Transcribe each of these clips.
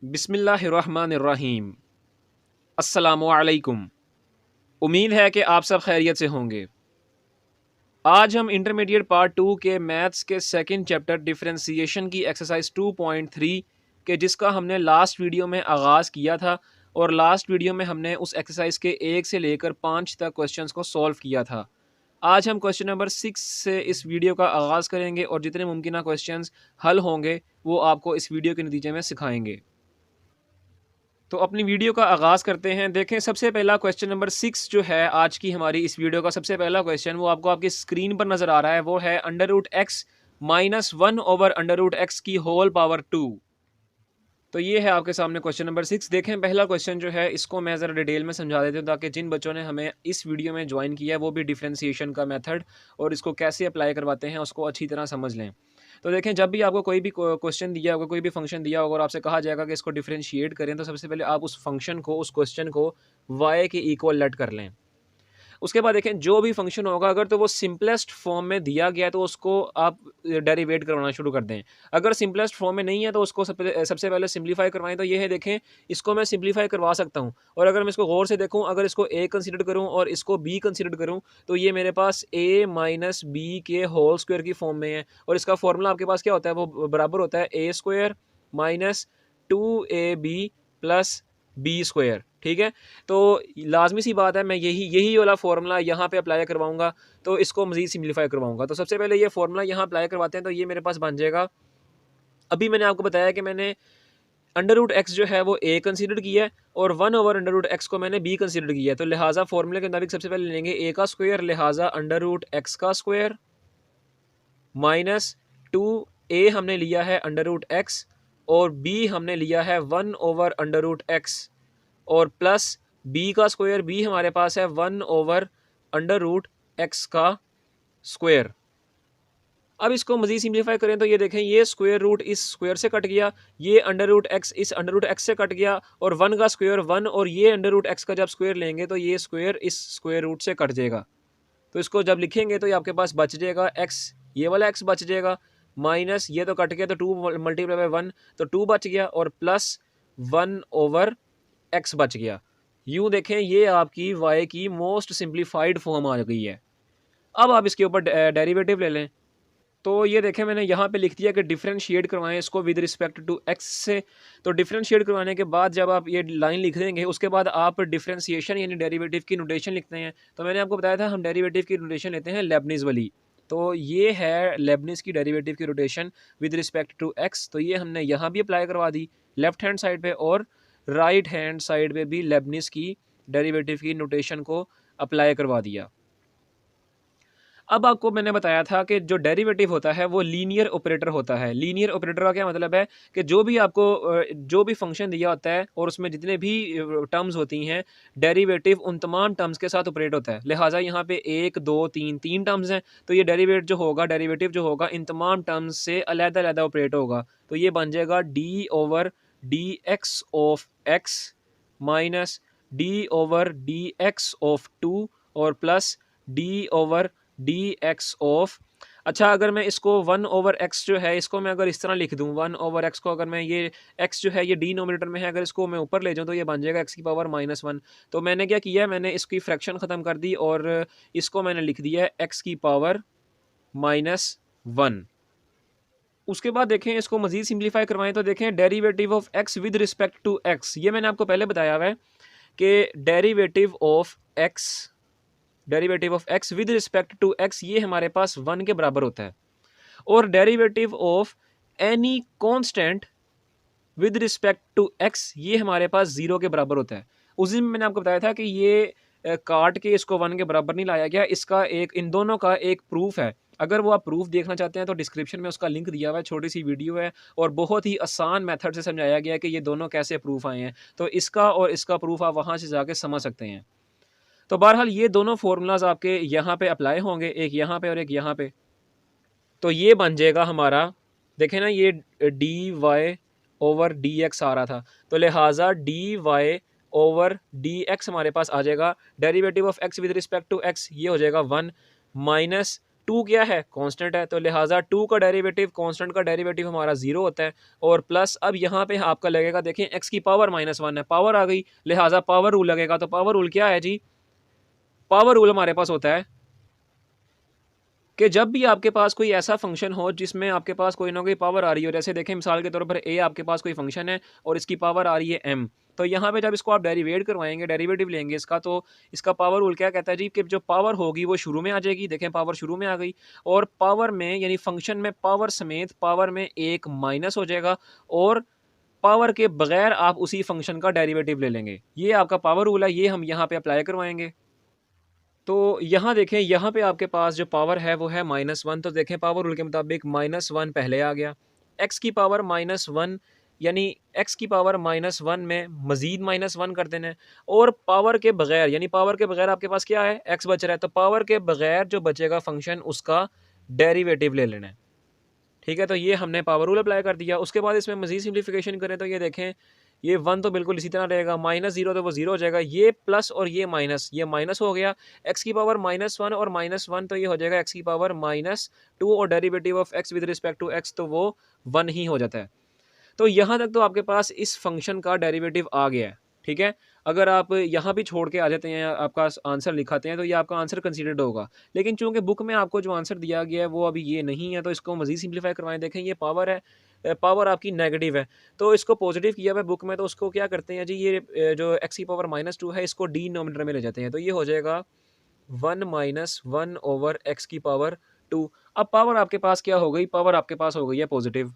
बिस्मिल्लाहिर्रहमानिर्रहीम। अस्सलामुअलैकुम। उम्मीद है कि आप सब खैरियत से होंगे। आज हम इंटरमीडिएट पार्ट 2 के मैथ्स के सेकंड चैप्टर डिफरेंशिएशन की एक्सरसाइज 2.3 के जिसका हमने लास्ट वीडियो में आगाज़ किया था और लास्ट वीडियो में हमने उस एक्सरसाइज के 1 से लेकर 5 तक क्वेश्चंस को सॉल्व किया था। आज हम क्वेश्चन नंबर 6 से इस वीडियो का आगाज़ करेंगे और जितने मुमकिन क्वेश्चंस हल होंगे वो आपको इस वीडियो के नतीजे में सिखाएंगे। तो अपनी वीडियो का आगाज़ करते हैं। देखें, सबसे पहला क्वेश्चन नंबर 6 जो है आज की हमारी इस वीडियो का सबसे पहला क्वेश्चन, वो आपको आपकी स्क्रीन पर नज़र आ रहा है। वो है under root x minus 1 over under root x की होल पावर 2। तो ये है आपके सामने क्वेश्चन नंबर 6। देखें, पहला क्वेश्चन जो है इसको मैं ज़रा डिटेल में समझा देता हूँ ताकि जिन बच्चों ने हमें इस वीडियो में ज्वाइन किया है वो भी डिफरेंशिएशन का मेथड और इसको कैसे अप्लाई करवाते हैं उसको अच्छी तरह समझ लें। तो देखें, जब भी आपको कोई भी क्वेश्चन दिया होगा, कोई भी फंक्शन दिया होगा और आपसे कहा जाएगा कि इसको डिफरेंशिएट करें, तो सबसे पहले आप उस फंक्शन को, उस क्वेश्चन को वाई के इक्वल लेट कर लें। उसके बाद देखें, जो भी फंक्शन होगा अगर तो वो सिंपलेस्ट फॉर्म में दिया गया है तो उसको आप डेरिवेट करवाना शुरू कर दें। अगर सिंपलेस्ट फॉर्म में नहीं है तो उसको सबसे पहले सिंप्लीफाई करवाएं। तो ये है, देखें, इसको मैं सिंप्लीफाई करवा सकता हूँ और अगर मैं इसको गौर से देखूँ, अगर इसको ए कंसिडर करूँ और इसको बी कंसिडर करूँ तो ये मेरे पास ए माइनस बी के होल स्क्वायर की फॉर्म में है और इसका फॉर्मूला आपके पास क्या होता है, वो बराबर होता है a square minus 2ab plus b square. ठीक है, तो लाजमी सी बात है मैं यही यही वाला फार्मूला यहाँ पे अप्लाई करवाऊंगा तो इसको मज़ीद सिंप्लीफाई करवाऊंगा। तो सबसे पहले ये फार्मूला यहाँ अप्लाई करवाते हैं। तो ये मेरे पास बन जाएगा, अभी मैंने आपको बताया कि मैंने अंडर रूट एक्स जो है वो ए कंसीडर किया है और 1 ओवर अंडर रूट एक्स को मैंने बी कंसीडर किया है। तो लिहाजा फॉर्मूले के मुताबिक सबसे पहले लेंगे ए का स्क्वायर, लिहाजा अंडर रूट एक्स का स्क्वायर माइनस 2a हमने लिया है अंडर रूट एक्स और b हमने लिया है 1 ओवर अंडर रूट एक्स और प्लस b का स्क्वायर, b हमारे पास है 1 ओवर अंडर रूट एक्स का स्क्वायर। अब इसको मज़ीद सिंप्लीफाई करें तो ये देखें, ये स्क्वायर रूट इस स्क्वायर से कट गया, ये अंडर रूट एक्स इस अंडर रूट एक्स से कट गया और 1 का स्क्वायर 1 और ये अंडर रूट एक्स का जब स्क्वायर लेंगे तो ये स्क्वायर इस स्क्वायर रूट से कट जाएगा। तो इसको जब लिखेंगे तो ये आपके पास बच जाएगा एक्स, ये वाला एक्स बच जाएगा, माइनस ये तो कट गया तो 2 मल्टीप्लाई बाय 1 तो 2 बच गया और प्लस 1 ओवर एक्स बच गया। यूँ देखें, ये आपकी वाई की मोस्ट सिंप्लीफाइड फॉर्म आ गई है। अब आप इसके ऊपर डेरिवेटिव ले लें। तो ये देखें, मैंने यहाँ पे लिख दिया कि डिफरेंशिएट करवाएं इसको विद रिस्पेक्ट टू एक्स से। तो डिफरेंशिएट करवाने के बाद जब आप ये लाइन लिख देंगे उसके बाद आप डिफरेंशिएशन यानी डेरिवेटिव की नोटेशन लिखते हैं। तो मैंने आपको बताया था हम डेरिवेटिव की नोटेशन लेते हैं लेबनीज़ वाली। तो ये है लेबनीज़ की डेरिवेटिव की rotation with respect to x. तो ये हमने यहाँ भी अप्लाई करवा दी लेफ्ट हैंड साइड पे और राइट हैंड साइड पे भी लेबनीज़ की डेरिवेटिव की नोटेशन को अप्लाई करवा दिया। अब आपको मैंने बताया था कि जो डेरिवेटिव होता है वो लीनियर ऑपरेटर होता है। लीनियर ऑपरेटर का क्या मतलब है कि जो भी आपको जो भी फंक्शन दिया होता है और उसमें जितने भी टर्म्स होती हैं, डेरिवेटिव उन तमाम टर्म्स के साथ ऑपरेट होता है। लिहाजा यहाँ पे 1 2 3 3 टर्म्स हैं तो ये डेरिवेटिव जो होगा इन तमाम टर्म्स से अलग-अलग ऑपरेट होगा। तो ये बन जाएगा D over d x of x minus D over d x of 2 और plus D over d x of, अच्छा अगर मैं इसको 1 ओवर एक्स जो है इसको मैं अगर इस तरह लिख दूँ, 1 ओवर एक्स को अगर मैं ये एक्स जो है ये डिनोमिनेटर में है, अगर इसको मैं ऊपर ले जाऊँ तो ये बन जाएगा एक्स की पावर -1। तो मैंने क्या किया, मैंने इसकी फ्रैक्शन ख़त्म कर दी और इसको मैंने लिख दिया है एक्स की पावर -1। उसके बाद देखें, इसको मज़ीद सिंप्लीफाई करवाएं तो देखें derivative of x with respect to x, ये मैंने आपको पहले बताया हुआ है कि derivative of x with respect to x ये हमारे पास 1 के बराबर होता है और derivative of any constant with respect to x ये हमारे पास 0 के बराबर होता है। उस दिन मैंने आपको बताया था कि ये काट के इसको 1 के बराबर नहीं लाया गया, इसका एक इन दोनों का एक प्रूफ है। अगर वो आप प्रूफ देखना चाहते हैं तो डिस्क्रिप्शन में उसका लिंक दिया हुआ है, छोटी सी वीडियो है और बहुत ही आसान मेथड से समझाया गया है कि ये दोनों कैसे प्रूफ आए हैं। तो इसका और इसका प्रूफ आप वहाँ से जाके समझ सकते हैं। तो बहरहाल ये दोनों फार्मूलाज आपके यहाँ पे अप्लाई होंगे, एक यहाँ पे और एक यहाँ पे। तो ये बन जाएगा हमारा, देखें ना, ये d y over d x आ रहा था तो लिहाजा d y over d x हमारे पास आ जाएगा। Derivative of x with respect to x ये हो जाएगा 1 माइनस टू क्या है, कांस्टेंट है, तो लिहाजा टू का डेरिवेटिव, कांस्टेंट का डेरिवेटिव हमारा जीरो होता है। और प्लस अब यहाँ पे आपका लगेगा, देखें एक्स की पावर -1 है, पावर आ गई, लिहाजा पावर रूल लगेगा। तो पावर रूल क्या है जी, पावर रूल हमारे पास होता है कि जब भी आपके पास कोई ऐसा फंक्शन हो जिसमें आपके पास कोई ना कोई पावर आ रही हो, जैसे देखें मिसाल के तौर पर ए आपके पास कोई फंक्शन है और इसकी पावर आ रही है एम, तो यहाँ पे जब इसको आप डेरिवेट करवाएंगे, डेरिवेटिव लेंगे इसका, तो इसका पावर रूल क्या कहता है जी कि जो पावर होगी वो शुरू में आ जाएगी, देखें पावर शुरू में आ गई, और पावर में यानी फंक्शन में पावर समेत पावर में एक माइनस हो जाएगा, और पावर के बगैर आप उसी फंक्शन का डेरिवेटिव ले लेंगे। ये आपका पावर रूल है, ये हम यहाँ पे अप्लाई करवाएंगे। तो यहाँ देखें, यहाँ पे आपके पास जो पावर है वो है -1, तो देखें पावर रूल के मुताबिक -1 पहले आ गया, एक्स की पावर -1 यानी एक्स की पावर -1 में मज़ीद -1 कर देना है, और पावर के बगैर यानी पावर के बगैर आपके पास क्या है, एक्स बच रहा है, तो पावर के बगैर जो बचेगा फंक्शन उसका डेरिवेटिव ले लेना है। ठीक है, तो ये हमने पावर रूल अप्लाई कर दिया। उसके बाद इसमें मज़ीद सिम्प्लीफिकेशन करें तो ये देखें, ये 1 तो बिल्कुल इसी तरह रहेगा, -0 तो वो 0 हो जाएगा, ये प्लस और ये माइनस हो गया, एक्स की पावर -1 और -1 तो ये हो जाएगा एक्स की पावर -2, और derivative of x with respect to x तो वो 1 ही हो जाता है। तो यहाँ तक तो आपके पास इस फंक्शन का डेरिवेटिव आ गया है। ठीक है, अगर आप यहाँ भी छोड़ के आ जाते हैं, आपका आंसर लिखाते हैं, तो ये आपका आंसर कंसीडर्ड होगा। लेकिन चूंकि बुक में आपको जो आंसर दिया गया है वो अभी ये नहीं है, तो इसको मज़ीद सिंप्लीफाई करवाएं। देखें ये पावर है, पावर आपकी नेगेटिव है, तो इसको पॉजिटिव किया हुआ है बुक में, तो उसको क्या करते हैं जी, ये जो एक्स की पावर -2 है इसको डिनोमिनेटर में ले जाते हैं, तो ये हो जाएगा 1 - 1 ओवर एक्स की पावर 2। अब पावर आपके पास क्या हो गई, पावर आपके पास हो गई है पॉजिटिव।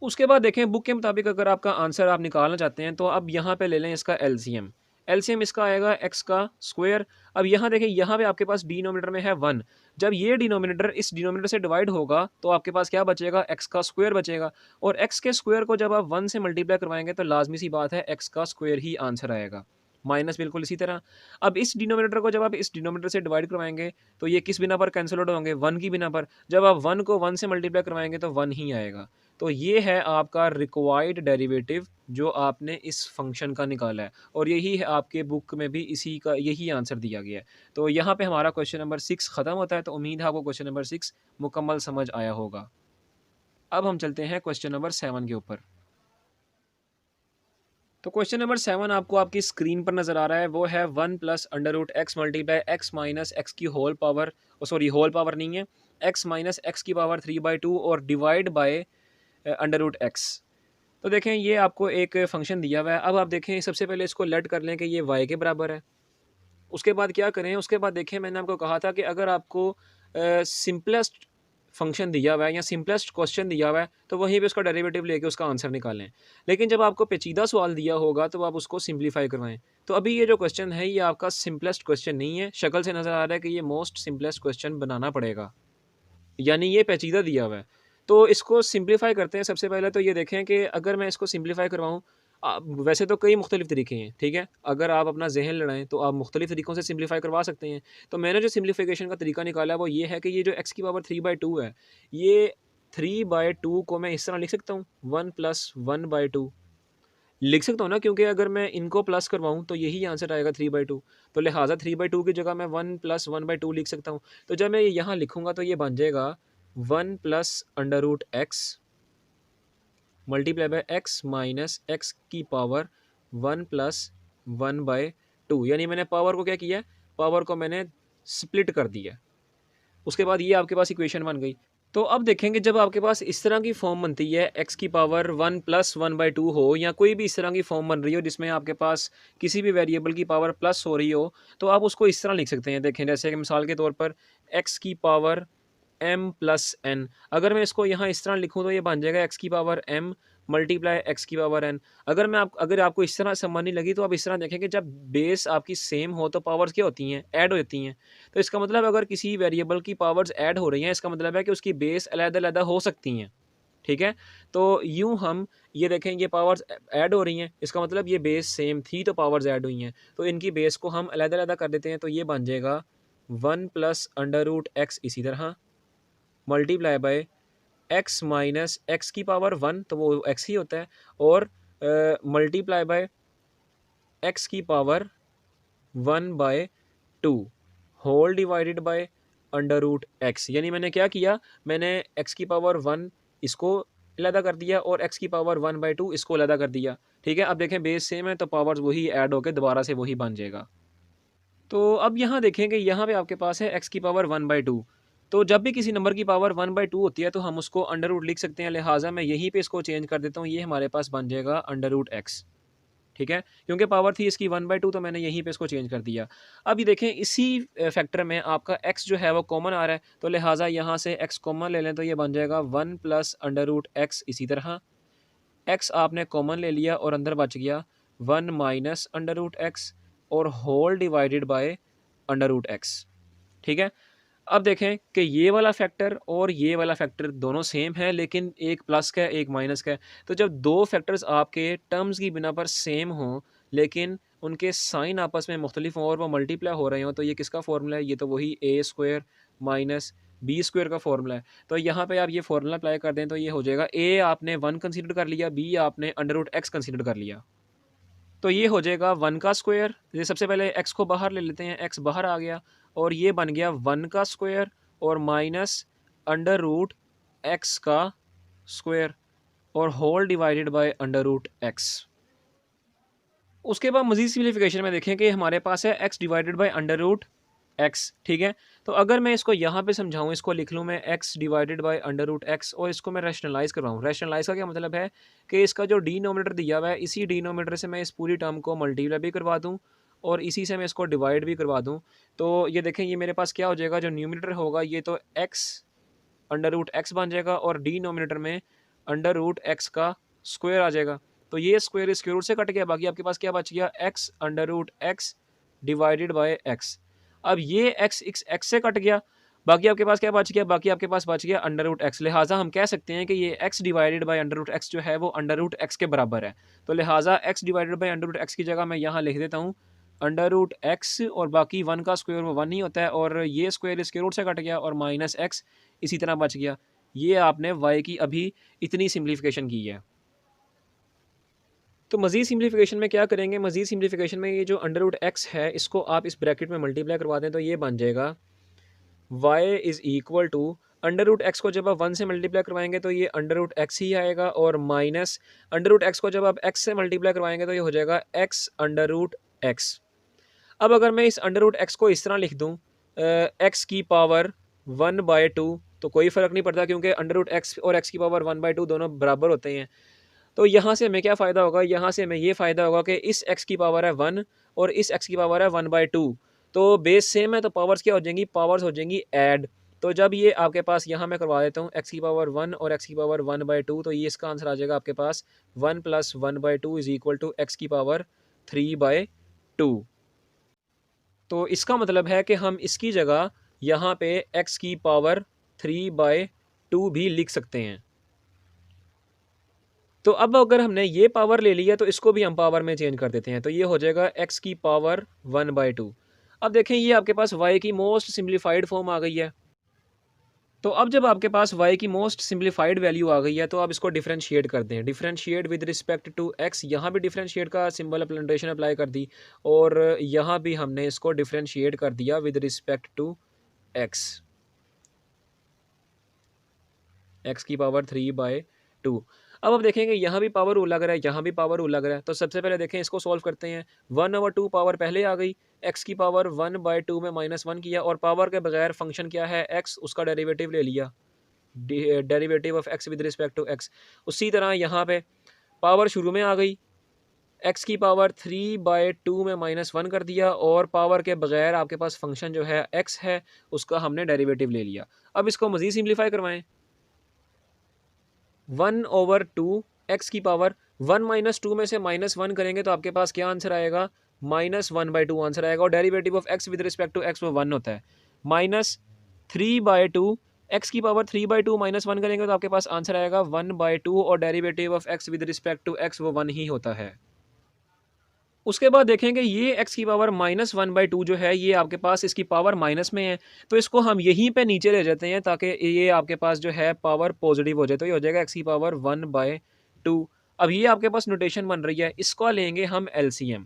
उसके बाद देखें बुक के मुताबिक अगर आपका आंसर आप निकालना चाहते हैं तो अब यहाँ पे ले लें इसका एलसीएम। एलसीएम इसका आएगा एक्स का स्क्वायर। अब यहाँ देखें, यहाँ पे आपके पास डिनोमिनेटर में है 1, जब ये डिनोमिनेटर इस डिनोमिनेटर से डिवाइड होगा तो आपके पास क्या बचेगा, एक्स का स्क्वायर बचेगा, और एक्स के स्क्वायर को जब आप 1 से मल्टीप्लाई करवाएंगे तो लाजमी सी बात है एक्स का स्क्वायर ही आंसर आएगा, माइनस बिल्कुल इसी तरह। अब इस डिनोमिनेटर को जब आप इस डिनोमिनेटर से डिवाइड करवाएंगे तो ये किस बिना पर कैंसिल आउट होंगे, 1 की बिना पर, जब आप 1 को 1 से मल्टीप्लाई करवाएंगे तो 1 ही आएगा। तो ये है आपका रिक्वायर्ड डेरिवेटिव जो आपने इस फंक्शन का निकाला है, और यही है आपके बुक में भी इसी का यही आंसर दिया गया है। तो यहाँ पे हमारा क्वेश्चन नंबर 6 ख़त्म होता है। तो उम्मीद है आपको क्वेश्चन नंबर 6 मुकम्मल समझ आया होगा। अब हम चलते हैं क्वेश्चन नंबर 7 के ऊपर। तो क्वेश्चन नंबर 7 आपको आपकी स्क्रीन पर नज़र आ रहा है, वो है 1 plus under root x multiply x minus x की whole power, sorry whole power नहीं है, एक्स माइनस एक्स की पावर 3/2 और divide by under root x. तो देखें ये आपको एक फंक्शन दिया हुआ है। अब आप देखें सबसे पहले इसको लेट कर लें कि ये y के बराबर है। उसके बाद क्या करें, उसके बाद देखें मैंने आपको कहा था कि अगर आपको सिंपलेस्ट फंक्शन दिया हुआ है या सिंपलेस्ट क्वेश्चन दिया हुआ है तो वहीं पे उसका डेरिवेटिव लेके उसका आंसर निकालें। लेकिन जब आपको पेचीदा सवाल दिया होगा तो आप उसको सिंप्लीफाई करवाएं। तो अभी ये जो क्वेश्चन है ये आपका सिंपलेस्ट क्वेश्चन नहीं है, शक्ल से नज़र आ रहा है कि ये मोस्ट सिंपलेस्ट क्वेश्चन बनाना पड़ेगा, यानी ये पेचीदा दिया हुआ है। तो इसको सिंप्लीफाई करते हैं। सबसे पहले तो ये देखें कि अगर मैं इसको सिंप्लीफाई करवाऊँ, वैसे तो कई मुख्तलिफ तरीके हैं, ठीक है? अगर आप अपना ज़हन लड़ाएँ तो आप मुख्तलिफ तरीक़ों से सिंप्लीफाई करवा सकते हैं। तो मैंने जो सिंप्लीफिकेशन का तरीका निकाला है वो ये है कि ये जो एक्स की पावर 3/2 है, ये 3/2 को मैं इस तरह लिख सकता हूँ, 1 + 1/2 लिख सकता हूँ ना, क्योंकि अगर मैं इनको प्लस करवाऊँ तो यही आंसर आएगा 3/2। तो लिहाजा 3/2 की जगह मैं 1 + 1/2 लिख सकता हूँ। तो जब मैं ये यहाँ लिखूँगा तो ये बन जाएगा 1 + under root x multiply by x minus x की पावर 1 + 1/2, यानी मैंने पावर को क्या किया है, पावर को मैंने स्प्लिट कर दिया। उसके बाद ये आपके पास इक्वेशन बन गई। तो अब देखेंगे जब आपके पास इस तरह की फॉर्म बनती है, एक्स की पावर 1 + 1/2 हो या कोई भी इस तरह की फॉर्म बन रही हो जिसमें आपके पास किसी भी वेरिएबल की पावर प्लस हो रही हो, तो आप उसको इस तरह लिख सकते हैं। देखें जैसे कि मिसाल के तौर पर एक्स की पावर m + n, अगर मैं इसको यहाँ इस तरह लिखूँ तो ये बन जाएगा एक्स की पावर m मल्टीप्लाई एक्स की पावर n। अगर आपको इस तरह समझ नहीं लगी तो आप इस तरह देखें कि जब बेस आपकी सेम हो तो पावर्स क्या होती हैं, ऐड हो जाती हैं। तो इसका मतलब अगर किसी वेरिएबल की पावर्स ऐड हो रही हैं, इसका मतलब है कि उसकी बेस अलग-अलग हो सकती हैं। ठीक है? तो यूँ हम ये देखें, ये पावर्स ऐड हो रही हैं, इसका मतलब ये बेस सेम थी तो पावर्स ऐड हुई हैं। तो इनकी बेस को हम अलग-अलग कर देते हैं, तो ये बन जाएगा 1 + अंडर रूट एक्स इसी तरह multiply by x minus x की पावर 1, तो वो एक्स ही होता है, और मल्टीप्लाई बाय एक्स की power 1/2 whole divided by under root x. यानी मैंने क्या किया, मैंने एक्स की पावर 1 इसको अलहदा कर दिया और एक्स की पावर 1/2 इसको अलहदा कर दिया। ठीक है, अब देखें बेस सेम है तो पावर्स वही ऐड होकर दोबारा से वही बन जाएगा। तो अब यहाँ देखें कि यहाँ पे आपके पास है एक्स की पावर 1/2। तो जब भी किसी नंबर की पावर 1/2 होती है तो हम उसको अंडर रूट लिख सकते हैं, लिहाजा मैं यहीं पे इसको चेंज कर देता हूँ, ये हमारे पास बन जाएगा अंडर रूट एक्स। ठीक है, क्योंकि पावर थी इसकी 1/2 तो मैंने यहीं पे इसको चेंज कर दिया। अब ये देखें इसी फैक्टर में आपका x जो है वो कॉमन आ रहा है, तो लिहाजा यहाँ से x कॉमन ले लें तो ये बन जाएगा 1 प्लस अंडर रूट एक्स। इसी तरह x आपने कॉमन ले लिया और अंदर बच गया 1 माइनस अंडर रूट एक्स और whole divided by under root x. ठीक है, अब देखें कि ये वाला फैक्टर और ये वाला फैक्टर दोनों सेम है, लेकिन एक प्लस का है एक माइनस का है। तो जब दो फैक्टर्स आपके टर्म्स की बिना पर सेम हों लेकिन उनके साइन आपस में मुख्तलिफ हों और वो मल्टीप्लाई हो रहे हों, तो ये किसका फॉर्मूला है, ये तो वही ए स्क्वायर माइनस बी स्क्वायर का फॉर्मूला है। तो यहाँ पे आप ये फार्मूला अप्लाई कर दें तो ये हो जाएगा, ए आपने 1 कंसीडर कर लिया, बी आपने अंडर रूट एक्स कंसीडर कर लिया, तो ये हो जाएगा 1 का स्क्वायर। ये सबसे पहले x को बाहर ले लेते हैं, x बाहर आ गया और ये बन गया 1 का स्क्वायर और माइनस अंडर रूट एक्स का स्क्वायर और whole divided by under root x. उसके बाद मज़ीद सिम्प्लिफिकेशन में देखें कि हमारे पास है x divided by under root x. ठीक है, तो अगर मैं इसको यहाँ पे समझाऊँ, इसको लिख लूँ मैं x divided by under root x और इसको मैं रैशनलाइज करवाऊँ। रैशनलाइज का क्या मतलब है कि इसका जो डिनोमिनेटर दिया हुआ है, इसी डिनोमिनेटर से मैं इस पूरी टर्म को मल्टीप्लाई भी करवा दूँ और इसी से मैं इसको डिवाइड भी करवा दूँ। तो ये देखें, ये मेरे पास क्या हो जाएगा, जो न्यूमिनेटर होगा ये तो x अंडर रूट एक्स बन जाएगा और डिनोमिनेटर में अंडर रूट एक्स का स्क्वायर आ जाएगा। तो ये स्क्वायर स्क्वायर रूट से कट गया, बाकी आपके पास क्या बच गया, x under root x divided by x. अब ये x से कट गया, बाकी आपके पास क्या बच गया, बाकी आपके पास बच गया अंडर रूट एक्स। लिहाजा हम कह सकते हैं कि ये x divided by under root x जो है वो अंडर रूट एक्स के बराबर है। तो लिहाजा x divided by under root x की जगह मैं यहाँ लिख देता हूँ अंडर रूट एक्स और बाकी 1 का स्क्वायर वो 1 ही होता है और ये स्क्वायर स्क्वायर रूट से कट गया और माइनस एक्स इसी तरह बच गया। ये आपने y की अभी इतनी सिम्प्लिफिकेशन की है। तो मज़ीद सिम्प्लिफिकेशन में क्या करेंगे, मज़ीद सिम्प्लिफिकेशन में ये जो अंडर रूट एक्स है इसको आप इस ब्रैकेट में मल्टीप्लाई करवा दें तो ये बन जाएगा y is equal to under root x को जब आप 1 से मल्टीप्लाई करवाएंगे तो ये अंडर रूट एक्स ही आएगा और माइनस अंडर रूट एक्स को जब आप x से मल्टीप्लाई करवाएंगे तो ये हो जाएगा x अंडर रूट एक्स। अब अगर मैं इस अंडर रूट एक्स को इस तरह लिख दूँ x की पावर 1/2 तो कोई फ़र्क नहीं पड़ता क्योंकि अंडर रूट एक्स और x की पावर 1/2 दोनों बराबर होते हैं। तो यहाँ से हमें क्या फ़ायदा होगा, यहाँ से हमें ये फ़ायदा होगा कि इस x की पावर है 1 और इस x की पावर है 1/2, तो बेस सेम है तो पावर्स क्या हो जाएंगी, पावर्स हो जाएंगी ऐड। तो जब ये आपके पास यहाँ मैं करवा देता हूँ x की पावर 1 और x की पावर 1/2, तो ये इसका आंसर आ जाएगा आपके पास 1 + 1/2 इज़ इक्वल टू x की पावर 3/2। तो इसका मतलब है कि हम इसकी जगह यहाँ पे x की पावर 3/2 भी लिख सकते हैं। तो अब अगर हमने ये पावर ले लिया तो इसको भी हम पावर में चेंज कर देते हैं, तो ये हो जाएगा x की पावर 1/2। अब देखें ये आपके पास y की मोस्ट सिंप्लीफाइड फॉर्म आ गई है। तो अब जब आपके पास y की मोस्ट सिंप्लीफाइड वैल्यू आ गई है तो आप इसको डिफरेंशिएट कर दें, differentiate with respect to x। यहाँ भी डिफरेंशिएट का सिंबल अप्लाइजेशन अप्लाई कर दी और यहाँ भी हमने इसको डिफरेंशिएट कर दिया with respect to x, x की पावर 3/2। अब देखेंगे यहाँ भी पावर रूल लग रहा है, यहाँ भी पावर रूल लग रहा है। तो सबसे पहले देखें इसको सॉल्व करते हैं। 1/2 पावर पहले आ गई, x की पावर 1/2 में -1 किया और पावर के बगैर फंक्शन क्या है x, उसका डेरिवेटिव ले लिया, derivative of x with respect to x। उसी तरह यहाँ पे पावर शुरू में आ गई, x की पावर 3/2 में -1 कर दिया और पावर के बगैर आपके पास फंक्शन जो है x है उसका हमने डेरिवेटिव ले लिया। अब इसको मज़ीद सिम्प्लीफाई करवाएं, 1/2 x की पावर 1 - 2 में से -1 करेंगे तो आपके पास क्या आंसर आएगा, -1/2 आंसर आएगा और derivative of x with respect to x वो 1 होता है। -3/2 x की पावर 3/2 -1 करेंगे तो आपके पास आंसर आएगा 1/2 और derivative of x with respect to x वो 1 ही होता है। उसके बाद देखेंगे ये x की पावर -1/2 जो है ये आपके पास इसकी पावर माइनस में है, तो इसको हम यहीं पे नीचे ले जाते हैं ताकि ये आपके पास जो है पावर पॉजिटिव हो जाए। तो ये हो जाएगा x की पावर 1/2। अब ये आपके पास नोटेशन बन रही है, इसको लेंगे हम LCM।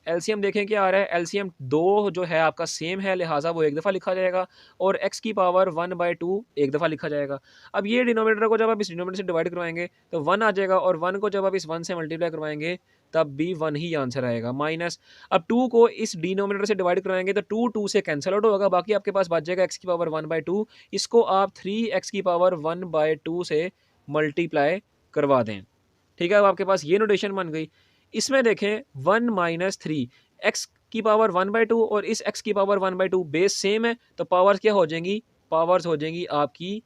एलसीएम देखें क्या आ रहा है, एलसीएम 2 जो है आपका सेम है, लिहाजा वो एक दफ़ा लिखा जाएगा और x की पावर 1/2 एक दफ़ा लिखा जाएगा। अब ये डिनोमिनेटर को जब आप इस डिनोमिनेटर से डिवाइड करवाएँगे तो 1 आ जाएगा और 1 को जब आप इस 1 से मल्टीप्लाई करवाएँगे तब भी 1 ही आंसर आएगा। माइनस अब 2 को इस डिनोमिनेटर से डिवाइड करवाएँगे तो 2 2 से कैंसल आउट होगा, बाकी आपके पास बच जाएगा x की पावर 1/2। इसको आप 3x की पावर 1/2 से मल्टीप्लाई करवा दें। ठीक है, अब आपके पास ये नोटेशन बन गई। इसमें देखें 1 माइनस 3 एक्स की पावर 1/2 और इस x की पावर 1/2 बेस सेम है, तो पावर्स क्या हो जाएंगी, पावर्स हो जाएंगी आपकी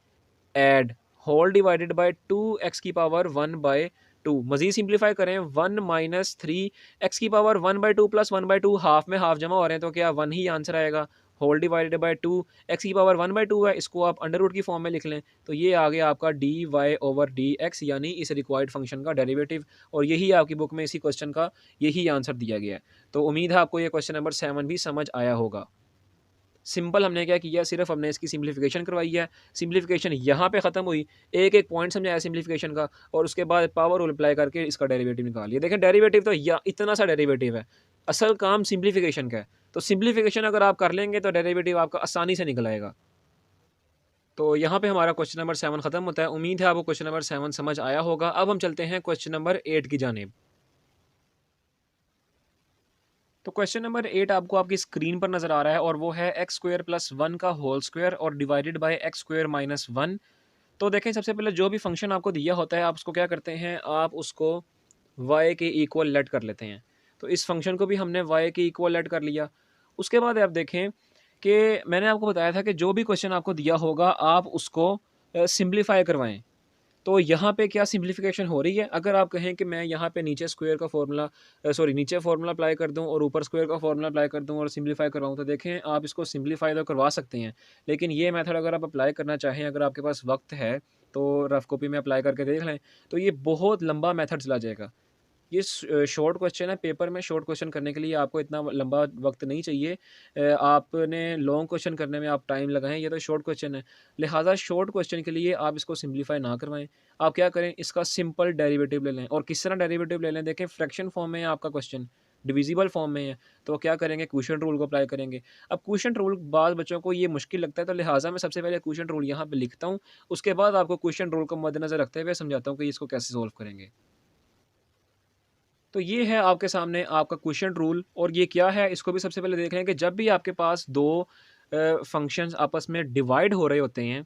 add, whole divided bye 2x की पावर 1/2। मजीद सिंप्लीफाई करें 1 माइनस 3 एक्स की पावर 1/2 प्लस 1/2 हाफ में हाफ जमा हो रहे हैं तो क्या 1 ही आंसर आएगा। होल डिवाइडेड बाय 2 एक्स की पावर 1/2 है, इसको आप अंडर रूट की फॉर्म में लिख लें तो ये आ गया आपका dy/dx यानी इस रिक्वायर्ड फंक्शन का डेरिवेटिव। और यही आपकी बुक में इसी क्वेश्चन का यही आंसर दिया गया है। तो उम्मीद है आपको ये क्वेश्चन नंबर 7 भी समझ आया होगा। सिंपल हमने क्या किया, सिर्फ हमने इसकी सिंप्लीफिकेशन करवाई है। सिंप्लीफिकेशन यहाँ पे ख़त्म हुई, एक एक पॉइंट समझाया सिंप्लीफिकेशन का और उसके बाद पावर रूल अप्लाई करके इसका डेरिवेटिव निकाल लिया। देखें डेरिवेटिव तो या इतना सा डेरिवेटिव है, असल काम सिंप्लीफिकेशन का है। तो सिंप्लीफिकेशन अगर आप कर लेंगे तो डेरिवेटिव आपका आसानी से निकल आएगा। तो यहाँ पे हमारा क्वेश्चन नंबर 7 ख़त्म होता है। उम्मीद है आपको क्वेश्चन नंबर 7 समझ आया होगा। अब हम चलते हैं क्वेश्चन नंबर 8 की जानिब। तो क्वेश्चन नंबर 8 आपको आपकी स्क्रीन पर नज़र आ रहा है और वो है x² + 1 का होल स्क्वायर और डिवाइडेड बाय x² - 1। तो देखें सबसे पहले जो भी फंक्शन आपको दिया होता है आप उसको क्या करते हैं, आप उसको y के इक्वल लेट कर लेते हैं। तो इस फंक्शन को भी हमने y के इक्वल लेट कर लिया। उसके बाद आप देखें कि मैंने आपको बताया था कि जो भी क्वेश्चन आपको दिया होगा आप उसको सिंप्लीफाई करवाएं। तो यहाँ पे क्या सिंप्लीफिकेशन हो रही है, अगर आप कहें कि मैं यहाँ पे नीचे स्क्वायर का फार्मूला नीचे फार्मूला अप्लाई कर दूँ और ऊपर स्क्वायर का फार्मूला अप्लाई कर दूँ और सिंप्लीफाई करवाऊँ, तो देखें आप इसको सिंप्लीफाई तो करवा सकते हैं, लेकिन ये मेथड अगर आप अप्लाई करना चाहें, अगर आपके पास वक्त है तो रफ कॉपी में अप्लाई करके देख लें, तो ये बहुत लंबा मेथड चला जाएगा। ये शॉर्ट क्वेश्चन है, पेपर में शॉर्ट क्वेश्चन करने के लिए आपको इतना लंबा वक्त नहीं चाहिए। आपने लॉन्ग क्वेश्चन करने में आप टाइम लगाएं, ये तो शॉर्ट क्वेश्चन है। लिहाजा शॉर्ट क्वेश्चन के लिए आप इसको सिंप्लीफाई ना करवाएं। आप क्या करें, इसका सिंपल डेरिवेटिव ले लें। और किस तरह डेरिवेटिव ले लें, देखें फ्रैक्शन फॉर्म में है आपका क्वेश्चन, डिविजिबल फॉर्म में है, तो क्या करेंगे, क्वोशिएंट रूल को अप्लाई करेंगे। अब क्वोशिएंट रूल बाद बच्चों को ये मुश्किल लगता है, तो लिहाजा मैं सबसे पहले क्वोशिएंट रूल यहाँ पे लिखता हूँ, उसके बाद आपको क्वोशिएंट रूल को मद्देनजर रखते हुए समझाता हूँ कि इसको कैसे सॉल्व करेंगे। तो ये है आपके सामने आपका क्वोशिएंट रूल और ये क्या है, इसको भी सबसे पहले देख लें कि जब भी आपके पास दो फंक्शंस आपस में डिवाइड हो रहे होते हैं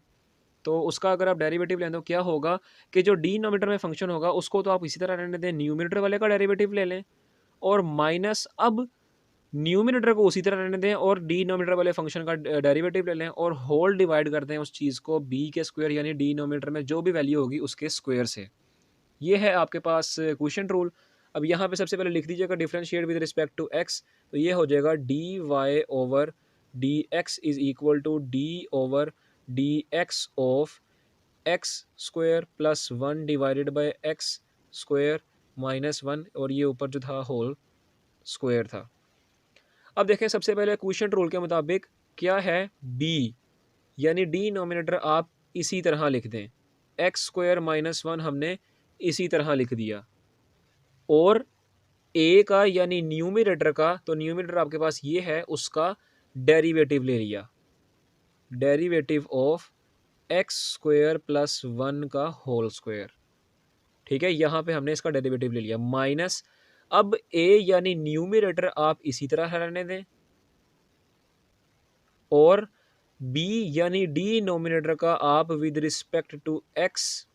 तो उसका अगर आप डेरिवेटिव लें तो क्या होगा कि जो डिनोमिनेटर में फंक्शन होगा उसको तो आप इसी तरह रहने दें, न्यूमिनेटर वाले का डेरिवेटिव ले लें और माइनस अब न्यूमिनेटर को उसी तरह रहने दें और डिनोमिनेटर वाले फंक्शन का डेरिवेटिव ले लें और होल डिवाइड कर दें उस चीज़ को बी के स्क्वायर यानी डिनोमिनेटर में जो भी वैल्यू होगी उसके स्क्वायर से। ये है आपके पास क्वोशिएंट रूल। अब यहाँ पे सबसे पहले लिख दीजिएगा differentiate with respect to x, तो ये हो जाएगा d y over d x is equal to d over d x of x square plus 1 divided by x square minus 1 और ये ऊपर जो था होल स्क्वायर था। अब देखें सबसे पहले क्वोशिएंट रूल के मुताबिक क्या है, बी यानी डी नोमिनेटर आप इसी तरह लिख दें, एक्स स्क्वायर माइनस 1 हमने इसी तरह लिख दिया और ए का यानी न्यूमिनेटर का, तो न्यूमिनेटर आपके पास ये है, उसका डेरिवेटिव ले लिया, derivative of x square plus 1 का होल स्क्वायर। ठीक है, यहाँ पे हमने इसका डेरिवेटिव ले लिया माइनस अब ए यानी न्यूमिनेटर आप इसी तरह रहने दें और बी यानी डी नोमिनेटर का आप with respect to x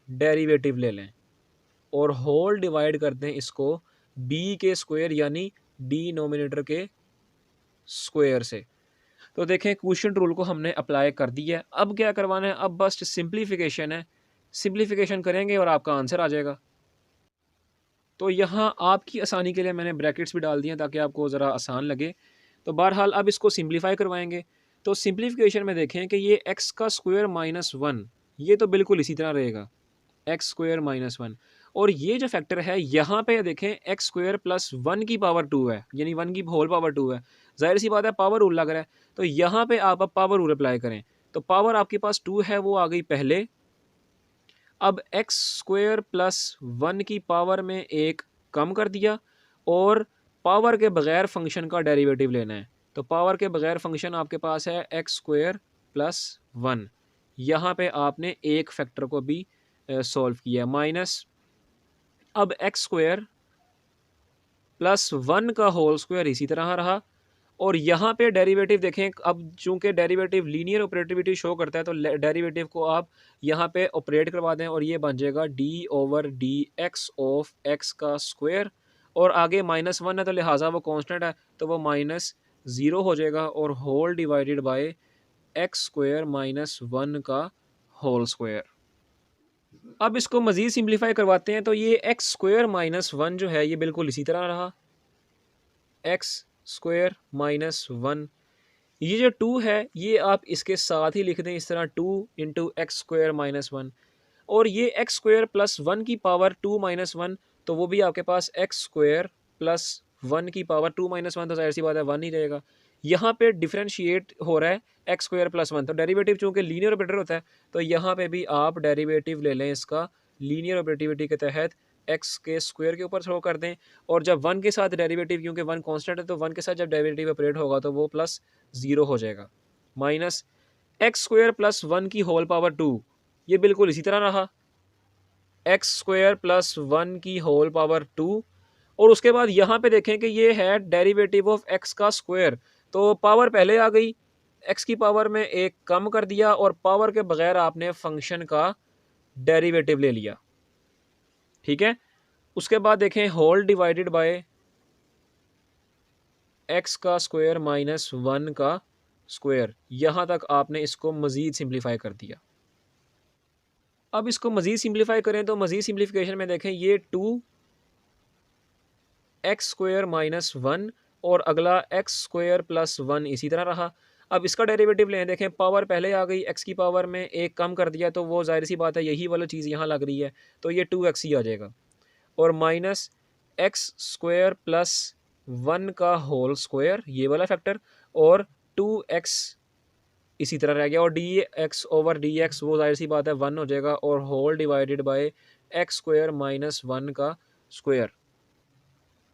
derivative ले लें और होल डिवाइड करते हैं इसको बी के स्क्वायर यानी डिनोमिनेटर के स्क्वायर से। तो देखें क्वोशिएंट रूल को हमने अप्लाई कर दिया है। अब क्या करवाना है, अब बस सिंप्लीफिकेशन है, सिंप्लीफिकेशन करेंगे और आपका आंसर आ जाएगा। तो यहाँ आपकी आसानी के लिए मैंने ब्रैकेट्स भी डाल दिए ताकि आपको ज़रा आसान लगे। तो बहरहाल अब इसको सिंप्लीफाई करवाएंगे। तो सिंप्लीफिकेशन में देखें कि ये एक्स का स्क्वायर माइनस 1 ये तो बिल्कुल इसी तरह रहेगा, एक्स स्क्वायर माइनस 1 और ये जो फैक्टर है यहाँ पे देखें एक्स स्क्वायर प्लस 1 की पावर 2 है यानी 1 की होल पावर 2 है, जाहिर सी बात है पावर रूल लग रहा है, तो यहाँ पे आप अब पावर रूल अप्लाई करें। तो पावर आपके पास 2 है वो आ गई पहले, अब एक्स स्क्वायर प्लस 1 की पावर में एक कम कर दिया और पावर के बगैर फंक्शन का डेरिवेटिव लेना है। तो पावर के बगैर फंक्शन आपके पास है एक्स स्क्वायर प्लस वन। यहाँ पे आपने एक फैक्टर को भी सॉल्व किया, माइनस अब एक्स स्क्वायर प्लस वन का होल स्क्वायर इसी तरह रहा। और यहाँ पे डेरिवेटिव देखें, अब चूंकि डेरिवेटिव लीनियर ऑपरेटिविटी शो करता है तो डेरिवेटिव को आप यहाँ पे ऑपरेट करवा दें और ये बन जाएगा D over d x of x का स्क्वायर। और आगे माइनस वन है तो लिहाजा वो कांस्टेंट है तो वो माइनस ज़ीरो हो जाएगा, और whole divided by x square minus one का होल स्क्वायर। अब इसको मज़ीद सिंप्लीफाई करवाते हैं तो ये एक्स स्क्वायर माइनस वन जो है ये बिल्कुल इसी तरह रहा, एक्स स्क्वायर माइनस वन। ये जो टू है ये आप इसके साथ ही लिख दें इस तरह, two into x square minus one. और ये एक्स स्क्वायर प्लस वन की पावर टू माइनस वन, तो वो भी आपके पास एक्स स्क्वायर प्लस वन की पावर टू माइनस वन, तो जाहिर सी बात है वन ही रहेगा। यहाँ पे डिफरेंशिएट हो रहा है एक्स स्क्वायर प्लस वन, तो डेरिवेटिव चूंकि लीनियर ऑपरेटर होता है तो यहाँ पे भी आप डेरिवेटिव ले लें इसका लीनियर ऑपरेटिविटी के तहत, एक्स के स्क्वायर के ऊपर थ्रो कर दें। और जब वन के साथ डेरिवेटिव, क्योंकि वन कांस्टेंट है तो वन के साथ जब डेरिवेटिव ऑपरेट होगा तो वो प्लस ज़ीरो हो जाएगा, minus x square plus one की होल पावर टू, ये बिल्कुल इसी तरह रहा, एक्स स्क्वायर प्लस वन की होल पावर टू। और उसके बाद यहाँ पे देखें कि ये है डेरिवेटिव ऑफ एक्स का स्क्वायर, तो पावर पहले आ गई, एक्स की पावर में एक कम कर दिया और पावर के बगैर आपने फंक्शन का डेरिवेटिव ले लिया। ठीक है, उसके बाद देखें होल डिवाइडेड बाय एक्स का स्क्वायर माइनस वन का स्क्वायर, यहाँ तक आपने इसको मज़ीद सिंप्लीफाई कर दिया। अब इसको मज़ीद सिंप्लीफाई करें तो मज़ीद सिंप्लीफिकेशन में देखें ये two x square minus one और अगला एक्स स्क्वायर प्लस वन इसी तरह रहा। अब इसका डेरिवेटिव लें, देखें पावर पहले आ गई, एक्स की पावर में एक कम कर दिया तो वो जाहिर सी बात है यही वाला चीज़ यहाँ लग रही है, तो ये टू एक्स ही आ जाएगा। और minus x square plus one का होल स्क्वायर, ये वाला फैक्टर, और टू एक्स इसी तरह रह गया, और d x over d x वो जाहिर सी बात है वन हो जाएगा, और whole divided by x square minus one का स्क्वायर।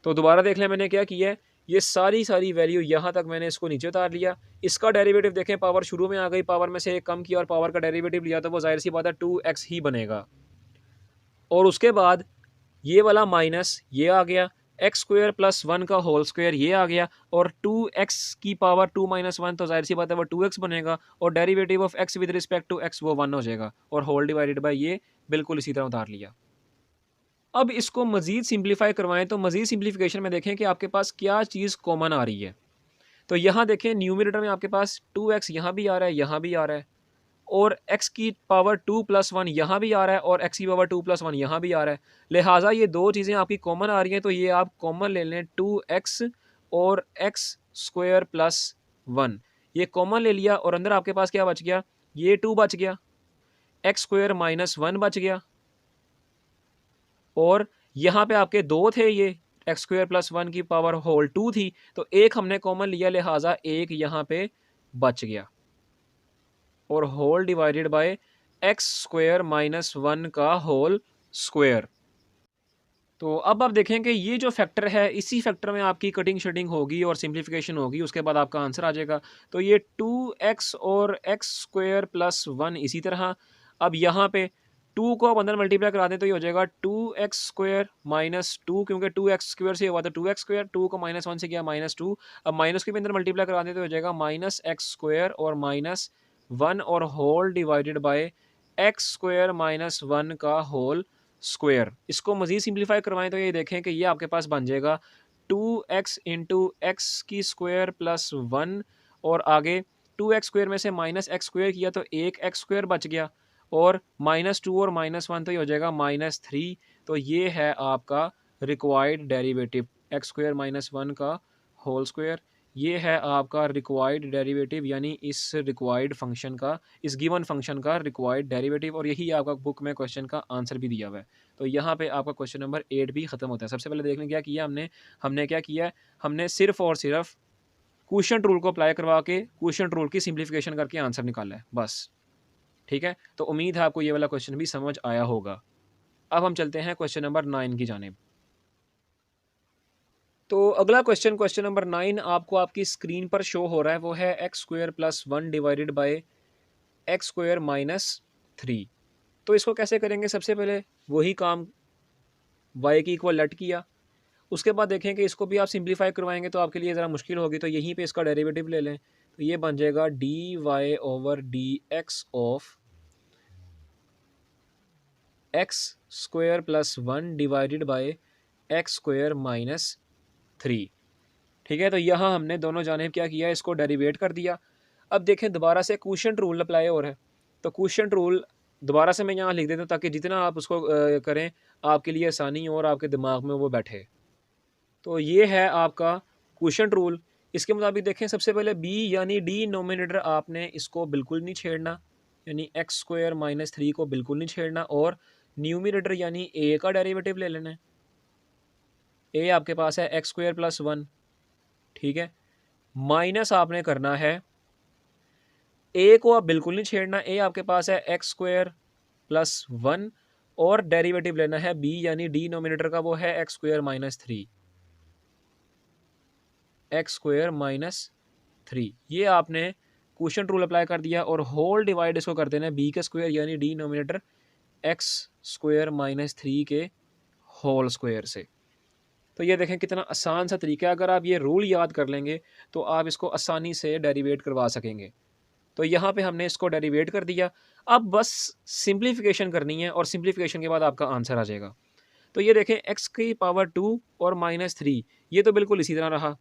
तो दोबारा देख लें मैंने क्या किया है, ये सारी वैल्यू यहाँ तक मैंने इसको नीचे उतार लिया। इसका डेरिवेटिव देखें, पावर शुरू में आ गई, पावर में से एक कम किया और पावर का डेरिवेटिव लिया तो वो जाहिर सी बात है टू एक्स ही बनेगा। और उसके बाद ये वाला माइनस ये आ गया, एक्स स्क्वायर प्लस वन का होल स्क्वायर ये आ गया, और टू एक्स की पावर टू माइनस वन, तो जाहिर सी बात है वो टू एक्स बनेगा, और derivative of x with respect to x वो वन हो जाएगा, और होल डिवाइडेड बाय ये बिल्कुल इसी तरह उतार लिया। अब इसको मज़ीद सिंप्लीफाई करवाएं तो मज़ीद सिंप्लीफिकेशन में देखें कि आपके पास क्या चीज़ कॉमन आ रही है। तो यहाँ देखें न्यूमरेटर में आपके पास टू एक्स यहाँ भी आ रहा है, यहाँ भी आ रहा है, और x की पावर टू प्लस वन यहाँ भी आ रहा है, और x की पावर टू प्लस वन यहाँ भी आ रहा है। लिहाजा ये दो चीज़ें आपकी कॉमन आ रही हैं, तो ये आप कॉमन ले लें, टू एक्स और एक्स स्क्वायर प्लस वन, ये कॉमन ले लिया, और अंदर आपके पास क्या बच गया, ये टू बच गया, एक्स स्क्वायर माइनस वन बच गया, और यहाँ पे आपके दो थे, ये एक्स स्क्वायर प्लस वन की पावर होल टू थी, तो एक हमने कॉमन लिया, लिहाजा एक यहाँ पे बच गया, और whole divided by x square minus one का होल स्क्वायर। तो अब आप देखें कि ये जो फैक्टर है, इसी फैक्टर में आपकी कटिंग शटिंग होगी और सिंप्लीफिकेशन होगी, उसके बाद आपका आंसर आ जाएगा। तो ये टू एक्स और एक्स स्क्वायर प्लस वन इसी तरह। अब यहाँ पे टू को आप अंदर मल्टीप्लाई करा दें तो ये हो जाएगा two x square minus two, क्योंकि टू एक्स स्क्वायर से हुआ तो टू एक्स स्क्वायर, टू को माइनस वन से किया माइनस टू। अब माइनस के भी अंदर मल्टीप्लाई करा दें तो हो जाएगा माइनस एक्स स्क्वायर और माइनस वन, और whole divided by x square minus one का होल स्क्वायर। इसको मज़ीद सिंप्लीफाई करवाएं तो ये देखें कि ये आपके पास बन जाएगा टू एक्स इंटू एक्स की स्क्वायर प्लस वन, और आगे टू एक्स स्क्वायर में से माइनस एक्स स्क्वायर किया तो एक एक्स स्क्वायर बच गया, और माइनस टू और माइनस वन तो ये हो जाएगा माइनस थ्री। तो ये है आपका required derivative, x square minus one का होल स्क्वायर। ये है आपका रिक्वायर्ड डेरिवेटिव, यानी इस रिक्वायर्ड फंक्शन का, इस गिवन फंक्शन का रिक्वायर्ड डेरिवेटिव, और यही आपका बुक में क्वेश्चन का आंसर भी दिया हुआ है। तो यहाँ पे आपका क्वेश्चन नंबर 8 भी ख़त्म होता है। सबसे पहले देखने क्या किया हमने क्या किया है, हमने सिर्फ और सिर्फ क्वोशिएंट रूल को अप्लाई करवा के क्वोशिएंट रूल की सिंप्लीफिकेशन करके आंसर निकाला है बस। ठीक है, तो उम्मीद है आपको ये वाला क्वेश्चन भी समझ आया होगा। अब हम चलते हैं क्वेश्चन नंबर 9 की जानिब। तो अगला क्वेश्चन, क्वेश्चन नंबर 9 आपको आपकी स्क्रीन पर शो हो रहा है, वो है x square plus 1 divided by x square minus 3। तो इसको कैसे करेंगे? सबसे पहले वही काम, y की इक्वल लेट किया, उसके बाद देखें कि इसको भी आप सिंप्लीफाई करवाएंगे तो आपके लिए ज़रा मुश्किल होगी, तो यहीं पे इसका डेरिवेटिव ले लें, तो ये बन जाएगा d y over d x of x square plus 1 divided by x square minus 3। ठीक है, तो यहाँ हमने दोनों जानिब क्या किया, इसको डेरिवेट कर दिया। अब देखें दोबारा से क्वोशिएंट रूल अप्लाई हो रहा है, तो क्वोशिएंट रूल दोबारा से मैं यहाँ लिख देता हूँ ताकि जितना आप उसको करें आपके लिए आसानी हो और आपके दिमाग में वो बैठे। तो ये है आपका क्वोशिएंट रूल। इसके मुताबिक देखें, सबसे पहले बी यानी डी नोमिनेटर आपने इसको बिल्कुल नहीं छेड़ना, यानी एक्स स्क्वायर माइनस 3 को बिल्कुल नहीं छेड़ना, और न्यूमिनेटर यानी ए का डेरिवेटिव ले लेना है। ए आपके पास है एक्स स्क्वायर प्लस 1, ठीक है, माइनस आपने करना है, ए को आप बिल्कुल नहीं छेड़ना, ए आपके पास है एक्स स्क्वायर प्लस 1, और डेरिवेटिव लेना है बी यानी डी नोमिनेटर का, वो है x square minus 3, x square minus 3। ये आपने क्वोशिएंट रूल अप्लाई कर दिया और होल डिवाइड इसको कर देना है बी के स्क्वायर यानी D nominator x square minus 3 के होल स्क्वायर से। तो ये देखें कितना आसान सा तरीका है, अगर आप ये रूल याद कर लेंगे तो आप इसको आसानी से डेरिवेट करवा सकेंगे। तो यहाँ पे हमने इसको डेरिवेट कर दिया, अब बस सिंप्लीफिकेशन करनी है और सिंप्लीफिकेशन के बाद आपका आंसर आ जाएगा। तो ये देखें एक्स की पावर 2 और माइनस 3, ये तो बिल्कुल इसी तरह रहा,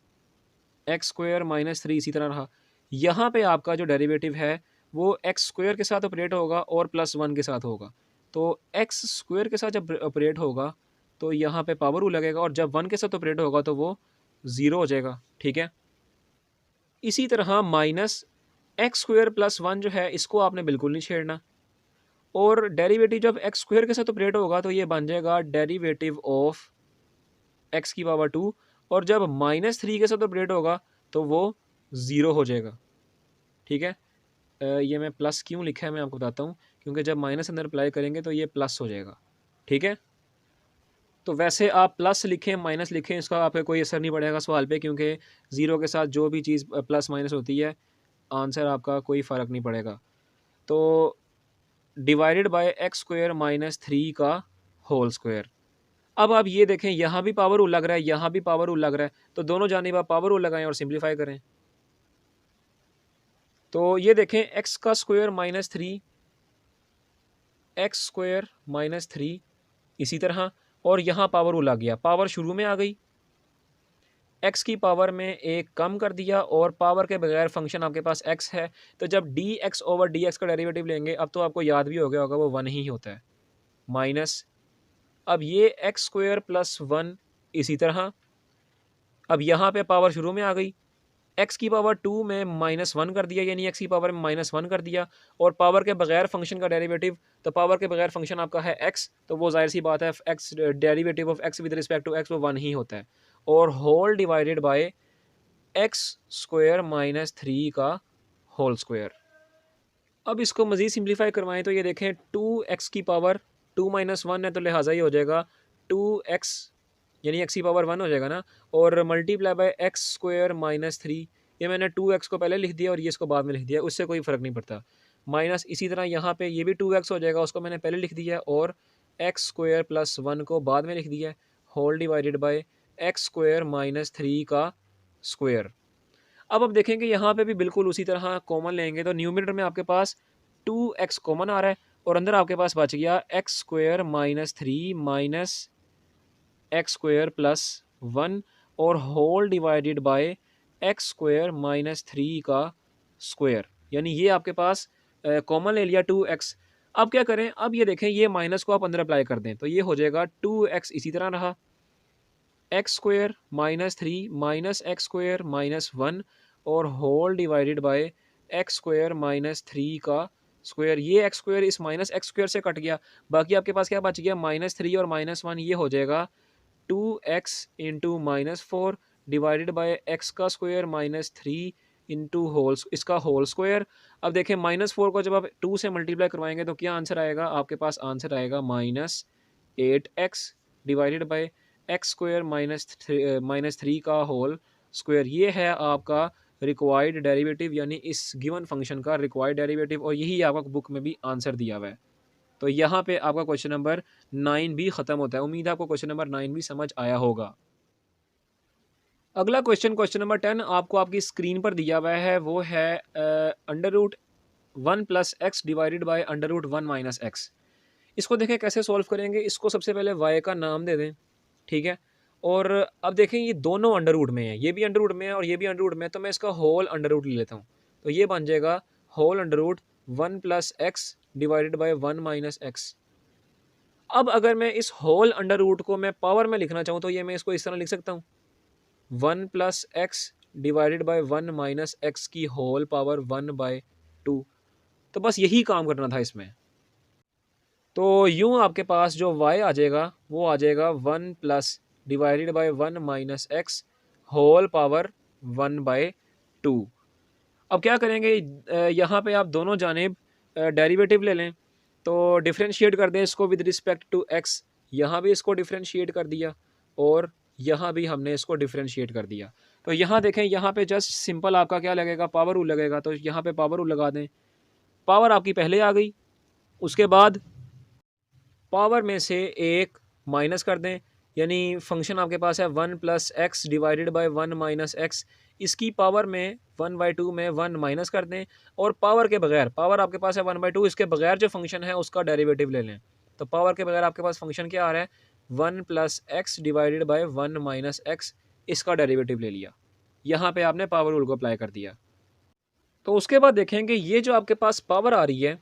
एक्स स्क्वायर माइनस 3 इसी तरह रहा। यहाँ पे आपका जो डेरिवेटिव है वो एक्स स्क्वायर के साथ ऑपरेट होगा और प्लस 1 के साथ होगा। तो एक्स स्क्वायर के साथ जब ऑपरेट होगा तो यहाँ पे पावर रूल लगेगा, और जब 1 के साथ ऑपरेट होगा तो वो 0 हो जाएगा, ठीक है। इसी तरह माइनस एक्स स्क्वायर प्लस 1 जो है इसको आपने बिल्कुल नहीं छेड़ना, और डेरिवेटिव जब एक्स स्क्वायर के साथ ऑपरेट होगा तो ये बन जाएगा डेरिवेटिव ऑफ एक्स की पावर 2, और जब माइनस 3 के साथ ऑपरेट होगा तो वो 0 हो जाएगा, ठीक है। ये मैं प्लस क्यों लिखा है मैं आपको बताता हूँ, क्योंकि जब माइनस अंदर अप्लाई करेंगे तो ये प्लस हो जाएगा, ठीक है। तो वैसे आप प्लस लिखें माइनस लिखें, इसका आपका कोई असर नहीं पड़ेगा सवाल पे, क्योंकि ज़ीरो के साथ जो भी चीज़ प्लस माइनस होती है आंसर आपका कोई फ़र्क नहीं पड़ेगा। तो divided by x square minus 3 का होल स्क्वायर। अब आप ये देखें, यहाँ भी पावर रूल लग रहा है, यहाँ भी पावर रूल लग रहा है, तो दोनों जानिब आप पावर रूल लगाएं और सिंप्लीफाई करें। तो ये देखें एक्स का square minus 3, x square minus 3 इसी तरह, और यहाँ पावर रूल आ गया, पावर शुरू में आ गई, एक्स की पावर में एक कम कर दिया, और पावर के बगैर फंक्शन आपके पास एक्स है, तो जब D x over d x का डेरिवेटिव लेंगे, अब तो आपको याद भी हो गया होगा वो 1 ही होता है, माइनस, अब ये एक्स स्क्वायर प्लस 1 इसी तरह, अब यहाँ पे पावर शुरू में आ गई, एक्स की पावर 2 में माइनस 1 कर दिया, यानी एक्स की पावर में माइनस 1 कर दिया, और पावर के बगैर फंक्शन का डेरिवेटिव, तो पावर के बगैर फंक्शन आपका है एक्स, तो वो जाहिर सी बात है x derivative of x with respect to x वो 1 ही होता है, और whole divided by x square minus 3 का होल स्क्वायर। अब इसको मज़ीद सिंप्लीफाई करवाएं तो ये देखें 2x की पावर 2 माइनस 1 है, तो लिहाजा ये हो जाएगा 2x, यानी x की पावर 1 हो जाएगा ना, और multiply by x square minus 3, ये मैंने 2x को पहले लिख दिया और ये इसको बाद में लिख दिया, उससे कोई फ़र्क नहीं पड़ता। माइनस इसी तरह यहाँ पे ये भी 2x हो जाएगा, उसको मैंने पहले लिख दिया, और एक्स स्क्वायर प्लस 1 को बाद में लिख दिया, whole divided by x square minus 3 का स्क्वायर। अब आप देखेंगे यहाँ पे भी बिल्कुल उसी तरह कॉमन लेंगे, तो न्यूमरेटर में आपके पास 2x कॉमन आ रहा है, और अंदर आपके पास बच गया x square minus 3 minus x square plus 1, और whole divided by x square minus 3 का स्क्वायर, यानी ये आपके पास कॉमन ले लिया 2x। अब क्या करें, अब ये देखें ये माइनस को आप अंदर अप्लाई कर दें, तो ये हो जाएगा 2x इसी तरह रहा, x square minus 3 minus x square minus 1, और whole divided by x square minus 3 का स्क्वायर, ये एक्स स्क्वायर इस माइनस एक्स स्क्वायर से कट गया, बाकी आपके पास क्या बच गया, माइनस 3 और माइनस 1, ये हो जाएगा 2x into minus 4 divided by x का स्क्वायर माइनस 3 इंटू होल इसका होल स्क्वायर। अब देखें माइनस 4 को जब आप 2 से मल्टीप्लाई करवाएंगे तो क्या आंसर आएगा, आपके पास आंसर आएगा minus 8x divided by x square -3 का होल स्क्वायर, ये है आपका रिक्वायर्ड डेरिवेटिव, यानी इस गिवन फंक्शन का रिक्वायर्ड डेरिवेटिव, और यही आपका बुक में भी आंसर दिया हुआ है। तो यहाँ पे आपका क्वेश्चन नंबर 9 भी ख़त्म होता है। उम्मीद है आपको क्वेश्चन नंबर 9 भी समझ आया होगा। अगला क्वेश्चन, क्वेश्चन नंबर 10 आपको आपकी स्क्रीन पर दिया हुआ है, वो है under root 1 plus x divided by under root 1 minus x. इसको देखें कैसे सॉल्व करेंगे। इसको सबसे पहले y का नाम दे दें, ठीक है। और अब देखें ये दोनों अंडर रूट में है, ये भी अंडर रूट में है और ये भी अंडर रूट में है, तो मैं इसका होल अंडर रूट ले लेता हूँ। तो ये बन जाएगा whole under root 1 plus x divided by 1 minus x. अब अगर मैं इस होल अंडर रूट को मैं पावर में लिखना चाहूँ तो ये मैं इसको इस तरह लिख सकता हूँ, 1 plus x divided by 1 minus x की होल पावर 1/2। तो बस यही काम करना था इसमें। तो यूँ आपके पास जो y आ जाएगा वो आ जाएगा 1 plus divided by 1 minus x whole power 1/2। अब क्या करेंगे, यहाँ पे आप दोनों जानिब डेरिवेटिव ले लें, तो डिफरेंशिएट कर दें इसको विद रिस्पेक्ट टू x। यहाँ भी इसको डिफरेंशिएट कर दिया और यहाँ भी हमने इसको डिफरेंशिएट कर दिया। तो यहाँ देखें, यहाँ पे जस्ट सिंपल आपका क्या लगेगा, पावर रूल लगेगा। तो यहाँ पे पावर रूल लगा दें, पावर आपकी पहले आ गई, उसके बाद पावर में से एक माइनस कर दें, यानी फंक्शन आपके पास है 1 plus x divided by 1 minus x. इसकी पावर में 1/2 में 1 माइनस कर दें, और पावर के बगैर, पावर आपके पास है 1/2, इसके बगैर जो फंक्शन है उसका डेरिवेटिव ले लें। तो पावर के बगैर आपके पास फंक्शन क्या आ रहा है, 1 plus x divided by 1 minus x, इसका डेरिवेटिव ले लिया। यहाँ पे आपने पावर रूल को अप्लाई कर दिया। तो उसके बाद देखेंगे ये जो आपके पास पावर आ रही है,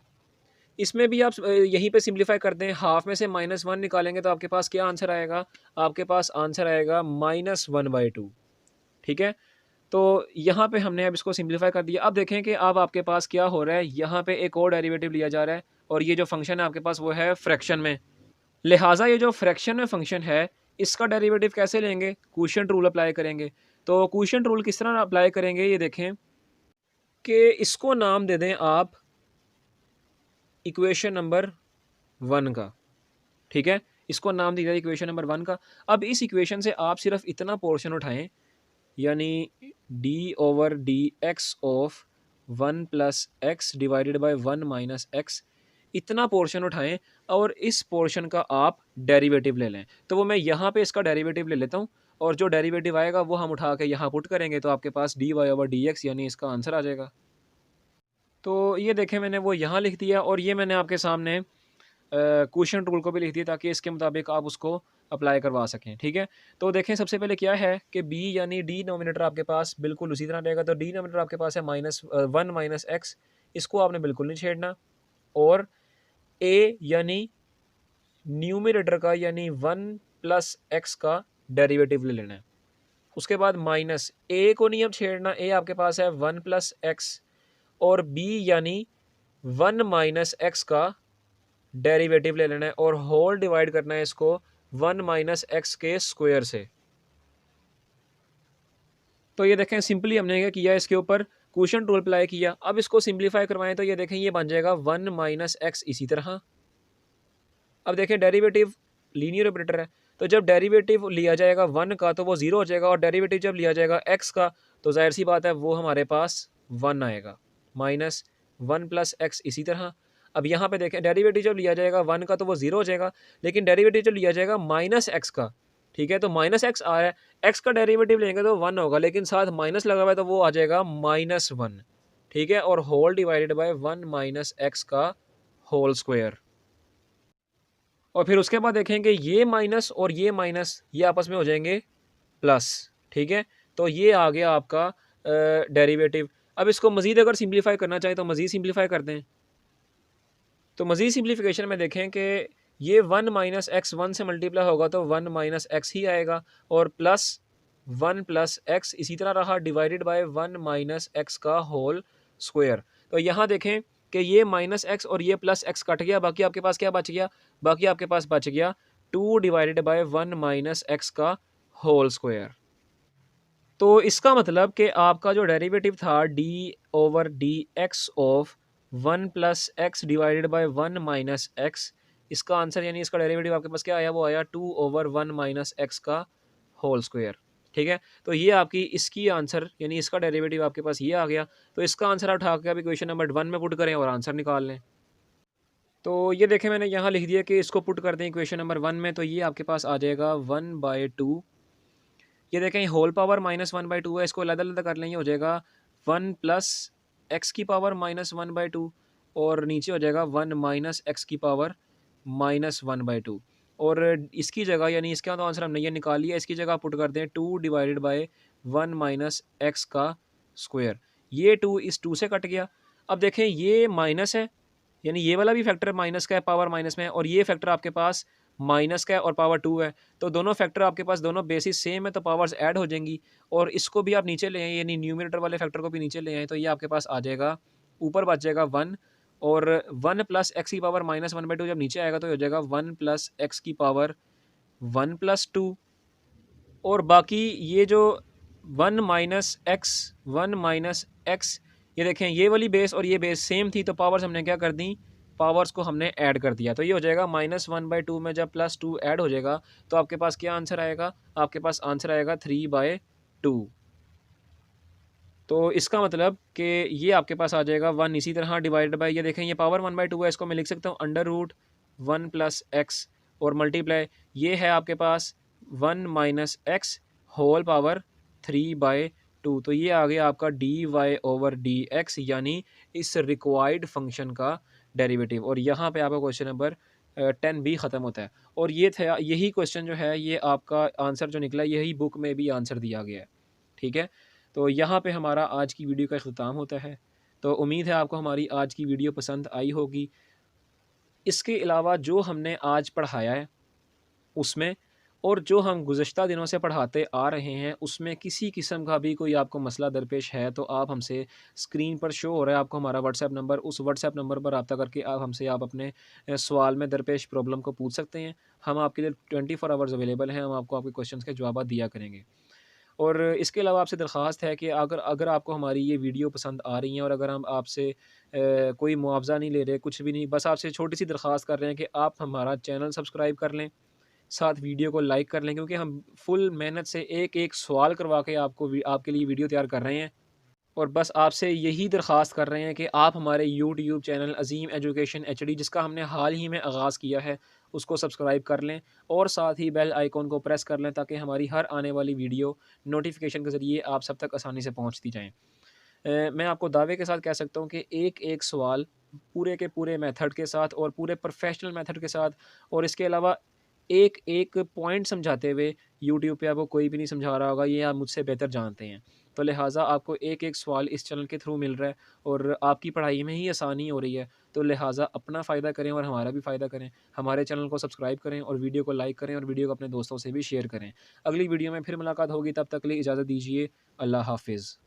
इसमें भी आप यहीं पे सिंप्लीफाई कर दें, हाफ में से -1 निकालेंगे तो आपके पास क्या आंसर आएगा, आपके पास आंसर आएगा -1/2, ठीक है। तो यहाँ पे हमने अब इसको सिंप्लीफाई कर दिया। अब देखें कि अब आपके पास क्या हो रहा है, यहाँ पे एक और डेरिवेटिव लिया जा रहा है, और ये जो फंक्शन है आपके पास वो है फ्रैक्शन में। लिहाजा ये जो फ्रैक्शन में फंक्शन है, इसका डेरिवेटिव कैसे लेंगे, क्वोशिएंट रूल अप्लाई करेंगे। तो क्वोशिएंट रूल किस तरह अप्लाई करेंगे, ये देखें कि इसको नाम दे दें आप इक्वेशन नंबर 1 का, ठीक है। इसको नाम दिया जाए इक्वेशन नंबर 1 का। अब इस इक्वेशन से आप सिर्फ इतना पोर्शन उठाएं, यानी d/dx of 1 plus x divided by 1 minus x, इतना पोर्शन उठाएं और इस पोर्शन का आप डेरिवेटिव ले लें। तो वो मैं यहाँ पे इसका डेरिवेटिव ले लेता हूँ, और जो डेरिवेटिव आएगा वो हम उठा के यहाँ पुट करेंगे, तो आपके पास dy/dx यानी इसका आंसर आ जाएगा। तो ये देखें मैंने वो यहाँ लिख दिया, और ये मैंने आपके सामने क्वोशिएंट रूल को भी लिख दिया ताकि इसके मुताबिक आप उसको अप्लाई करवा सकें, ठीक है। तो देखें सबसे पहले क्या है कि b यानी डिनोमिनेटर आपके पास बिल्कुल उसी तरह रहेगा। तो डिनोमिनेटर आपके पास है -1 माइनस एक्स, इसको आपने बिल्कुल नहीं छेड़ना। और a यानी न्यूमिनेटर का यानी 1 प्लस एक्स का डेरिवेटिव ले लेना है। उसके बाद माइनस a को नहीं अब छेड़ना, a आपके पास है 1 प्लस एक्स, और b यानी 1 माइनस एक्स का डेरिवेटिव ले लेना है, और होल डिवाइड करना है इसको 1 माइनस एक्स के स्क्वायर से। तो ये देखें सिंपली हमने क्या किया, इसके ऊपर क्वोशिएंट रूल अप्लाई किया। अब इसको सिंप्लीफाई करवाएं तो ये देखें ये बन जाएगा 1 माइनस एक्स इसी तरह। अब देखें डेरिवेटिव लीनियर ऑपरेटर है, तो जब डेरिवेटिव लिया जाएगा 1 का तो वो 0 हो जाएगा, और डेरिवेटिव जब लिया जाएगा x का तो जाहिर सी बात है वो हमारे पास 1 आएगा, माइनस 1 प्लस एक्स इसी तरह। अब यहाँ पे देखें डेरिवेटिव जब लिया जाएगा 1 का तो वो 0 हो जाएगा, लेकिन डेरिवेटिव जब लिया जाएगा माइनस एक्स का, ठीक है, तो माइनस एक्स आ रहा है, एक्स का डेरिवेटिव लेंगे तो 1 होगा, लेकिन साथ माइनस लगा हुआ है तो वो आ जाएगा -1, ठीक है, और whole divided by 1 minus x का होल स्क्वायर। और फिर उसके बाद देखेंगे ये माइनस और ये माइनस ये आपस में हो जाएंगे प्लस, ठीक है। तो ये आ गया आपका डेरिवेटिव। अब इसको मज़ीद अगर सिंप्लीफाई करना चाहें तो मज़ीद सिंप्लीफाई कर दें। तो मज़ीद सिंप्लीफिकेशन में देखें कि ये 1 माइनस एक्स 1 से मल्टीप्लाई होगा तो 1 माइनस एक्स ही आएगा, और प्लस 1 प्लस एक्स इसी तरह रहा डिवाइडेड बाय 1 माइनस एक्स का होल स्क्वायर। तो यहाँ देखें कि ये माइनस एक्स और ये प्लस एक्स कट गया, बाकी आपके पास क्या बच गया, बाकी आपके पास बच गया 2 डिवाइडेड बाय 1 माइनस एक्स का होल स्क्वायर। तो इसका मतलब कि आपका जो डेरिवेटिव था d/dx of 1 plus x divided by 1 minus x, इसका आंसर यानी इसका डेरिवेटिव आपके पास क्या आया, वो आया 2/1 माइनस एक्स का होल स्क्वायर। ठीक है, तो ये आपकी इसकी आंसर यानी इसका डेरिवेटिव आपके पास ये आ गया। तो इसका आंसर आप उठा के अभी क्वेश्चन नंबर 1 में पुट करें और आंसर निकाल लें। तो ये देखें मैंने यहाँ लिख दिया कि इसको पुट कर दें क्वेश्चन नंबर 1 में, तो ये आपके पास आ जाएगा 1/2। ये देखें होल पावर -1/2 है, इसको अलग-अलग कर लें, ये हो जाएगा 1 प्लस एक्स की पावर -1/2 और नीचे हो जाएगा 1 माइनस एक्स की पावर -1/2 और इसकी जगह यानी इसका तो आंसर हमने ये निकाल लिया, इसकी जगह पुट कर दें 2 डिवाइडेड बाय 1 माइनस एक्स का स्क्वायर। ये 2 इस 2 से कट गया। अब देखें ये माइनस है, यानी ये वाला भी फैक्टर माइनस का है, पावर माइनस में है, और ये फैक्टर आपके पास माइनस का है और पावर 2 है। तो दोनों फैक्टर आपके पास दोनों बेसिस सेम है, तो पावर्स ऐड हो जाएंगी और इसको भी आप नीचे ले आएँ, यानी न्यूमरेटर वाले फैक्टर को भी नीचे ले आएँ, तो ये आपके पास आ जाएगा, ऊपर बच जाएगा 1 और 1 प्लस एक्स की पावर -1/2 जब नीचे आएगा तो हो जाएगा 1 प्लस एक्स की पावर 1 प्लस 2 और बाकी ये जो 1 माइनस एक्स, ये देखें ये वाली बेस और ये बेस सेम थी, तो पावर्स हमने क्या कर दी, पावर्स को हमने ऐड कर दिया। तो ये हो जाएगा -1/2 में जब +2 ऐड हो जाएगा तो आपके पास क्या आंसर आएगा, आपके पास आंसर आएगा 3/2। तो इसका मतलब कि ये आपके पास आ जाएगा 1। इसी तरह डिवाइडेड बाय ये देखें ये पावर 1/2 है, इसको मैं लिख सकता हूँ √1 प्लस एक्स और मल्टीप्लाई ये है आपके पास 1 माइनस एक्स होल पावर 3/2। तो ये आ गया आपका dy/dx यानी इस रिक्वायर्ड फंक्शन का डेरिवेटिव। और यहाँ पे आपका क्वेश्चन नंबर 10 भी ख़त्म होता है। और ये था, यही क्वेश्चन जो है ये आपका आंसर जो निकला यही बुक में भी आंसर दिया गया है। ठीक है, तो यहाँ पे हमारा आज की वीडियो का इख्तिताम होता है। तो उम्मीद है आपको हमारी आज की वीडियो पसंद आई होगी। इसके अलावा जो हमने आज पढ़ाया है उसमें और जो हम गुज़श्ता दिनों से पढ़ाते आ रहे हैं उसमें किसी किस्म का भी कोई आपको मसला दरपेश है तो आप हमसे स्क्रीन पर शो हो रहा है आपको हमारा व्हाट्सएप नंबर, उस व्हाट्सएप नंबर पर रब्ता करके आप हमसे आप अपने सवाल में दरपेश प्रॉब्लम को पूछ सकते हैं। हम आपके लिए 24 आवर्स अवेलेबल हैं, हम आपको आपके क्वेश्चंस के जवाब दिया करेंगे। और इसके अलावा आपसे दरख्वास्त है कि अगर अगर आपको हमारी ये वीडियो पसंद आ रही हैं और अगर हम आपसे कोई मुआवजा नहीं ले रहे, कुछ भी नहीं, बस आपसे छोटी सी दरख्वास्त कर रहे हैं कि आप हमारा चैनल सब्सक्राइब कर लें, साथ वीडियो को लाइक कर लें, क्योंकि हम फुल मेहनत से एक-एक सवाल करवा के आपके लिए वीडियो तैयार कर रहे हैं। और बस आपसे यही दरख्वास्त कर रहे हैं कि आप हमारे यूट्यूब चैनल अज़ीम एजुकेशन एचडी जिसका हमने हाल ही में आगाज़ किया है उसको सब्सक्राइब कर लें और साथ ही बेल आइकॉन को प्रेस कर लें ताकि हमारी हर आने वाली वीडियो नोटिफिकेशन के ज़रिए आप सब तक आसानी से पहुंचती जाएं। मैं आपको दावे के साथ कह सकता हूं कि एक-एक सवाल पूरे के पूरे मेथड के साथ और पूरे प्रोफेशनल मेथड के साथ और इसके अलावा एक-एक पॉइंट समझाते हुए यूट्यूब पे आपको कोई भी नहीं समझा रहा होगा, ये आप मुझसे बेहतर जानते हैं। तो लिहाज़ा आपको एक-एक सवाल इस चैनल के थ्रू मिल रहा है और आपकी पढ़ाई में ही आसानी हो रही है। तो लिहाज़ा अपना फ़ायदा करें और हमारा भी फ़ायदा करें। हमारे चैनल को सब्सक्राइब करें और वीडियो को लाइक करें और वीडियो को अपने दोस्तों से भी शेयर करें। अगली वीडियो में फिर मुलाकात होगी, तब तक के लिए इजाज़त दीजिए। अल्लाह हाफ़िज़।